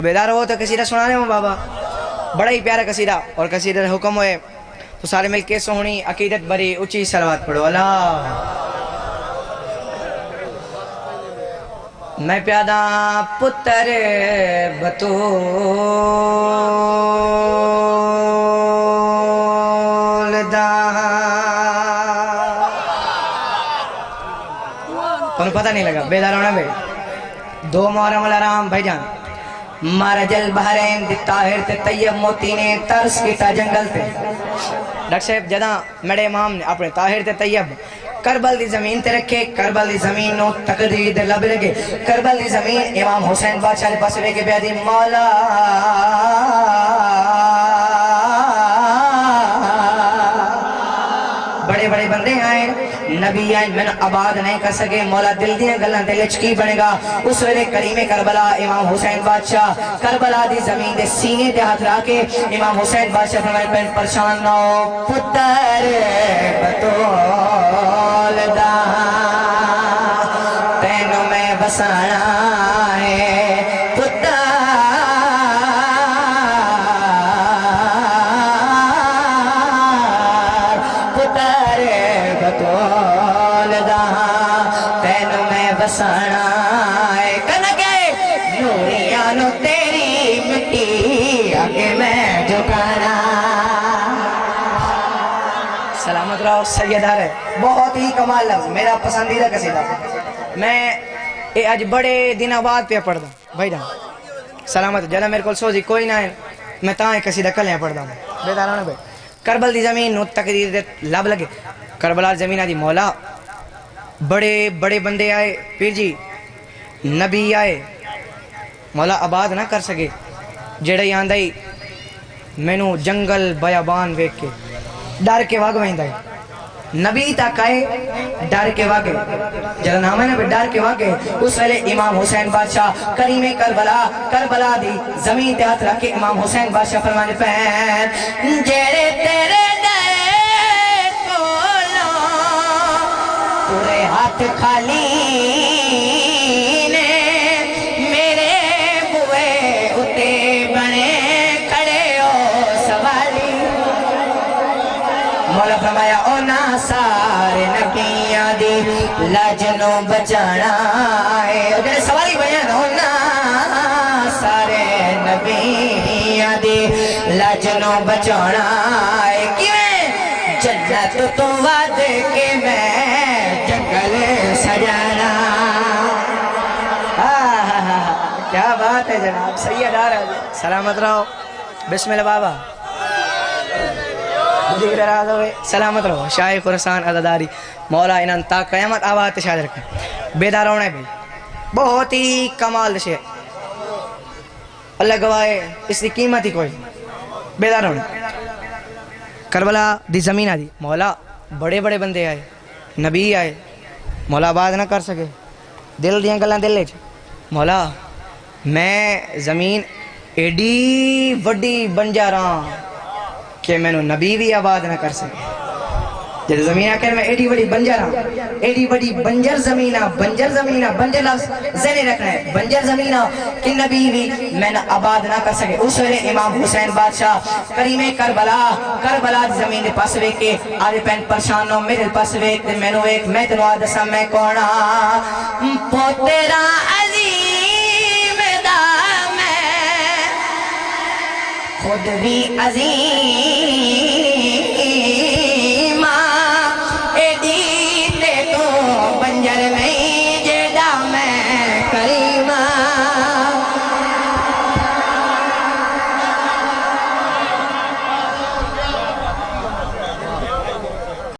بیدار ہو تو قصیدہ سنانے ہوں بابا، بڑا ہی پیارا قصیدہ، اور قصیدہ حکم ہوئے تو سارے مل کے سونی عقیدت بری اچھی صلوات پڑھو اللہ۔ میں پیادا پتر بطول دا، تمہیں پتہ نہیں لگا بیدار ہونا بھائی؟ 2 محرم الحرام بھائی جان، مارج البحرین دی طاہر تے طیب موتی نے ترس کیتا جنگل تے۔ ڈاکٹر صاحب جداں میرے امام نے اپنے طاہر تے طیب کربل دی زمین تے رکھے، کربل دی زمین نو تقدیر دے لب لگے، کربل دی زمین امام حسین بادشاہ دے پاس لے کے بیادی مولا بڑے بڑے بندے آئے، نبی آئے، میں نے آباد نہیں کر سکے، مولا دل دیا گلن دل چکی بنے گا۔ اس ویلے کریم کربلا امام حسین بادشاہ کربلا دی زمین دے سینے دے ہاتھ راکے امام حسین بادشاہ فرمائے پین پرشان نہ ہو پتر بطول دا، تینوں میں بسانا ہے پتر بطول دا، تینوں میں بسانا ہے کنگے نوریانو تیری مٹی آگے میں جھکانا۔ سلامت رہو سیدار ہے، بہت ہی کمال لفظ، میرا پسندیدہ قصیدہ۔ میں آج بڑے دن بعد پہ پڑھ دا بھائی جان، سلامت جدہ میرے کو سوزی کوئی نہ ہے، میں تاں قصیدہ کلیاں پڑھ دا ہوں بیدار ہونا بھائی۔ کربل دی زمین نو تقدیر دے لب لگے، کربلا زمینہ دی مولا بڑے بڑے بندے آئے، پیر جی نبی آئے، مولا آباد نہ کر سکے، جڑے آندہ ہی میں نو جنگل بیابان ویک کے ڈر کے واگ وہندہ ہے، نبی تک آئے ڈر کے واگے، جڑا نام ہے نا ڈر کے واگے۔ اس ویلے امام حسین بادشاہ کریم کربلا دی زمین تے ہاتھ رکھے امام حسین بادشاہ فرمانے پہن جڑے تیرے پورے ہاتھ خالی نے میرے بوئے اتے بنے کھڑے ہو سوالی، مولا فرمایا او نا سارے نبیاں دی لاجنوں بچانا ہے، اور جنہیں سوالی بیان ہو نا سارے نبیاں دی لاجنوں بچانا ہے، کیویں جنت تو وعد کے میں جنگل سجانا۔ کیا بات ہے جناب، سید آ رہا ہے، سلامت رہو، بسم اللہ بابا، ذکر راز ہوئے، سلامت رہو، شاہ خراسان عزاداری مولا انہاں تا قیامت آباد تشاہد رکھیں۔ بیدار ہونا ہے بھائی، بہت ہی کمال دشے، اللہ گواہے اس کی قیمت ہی کوئی۔ بیدار ہونا کربلا دی زمین آدھی مولا بڑے بڑے بندے آئے، نبی آئے، مولا آباد نہ کر سکے، دل دیاں گلاں دل لے مولا میں زمین ایڈی وڈی بنجا رہا کہ میں نو نبی بھی آباد نہ کر سکے۔ جب زمین آکر میں ایڈی وڈی بنجا رہا، ایڈی وڈی بنجر زمینہ، بنجر لفظ ذہنے رکھنا ہے، بنجر زمینہ کہ نبی بھی میں نہ آباد نہ کر سکے۔ اس ویلے امام حسین بادشاہ کریم کربلا زمین دے پاس وے کے آدھے پین پرشانو میرے پاس وے میں نو ایک میں تنو آدھسا میں کونا پوترا عظیم دا میں خود بھی عظیم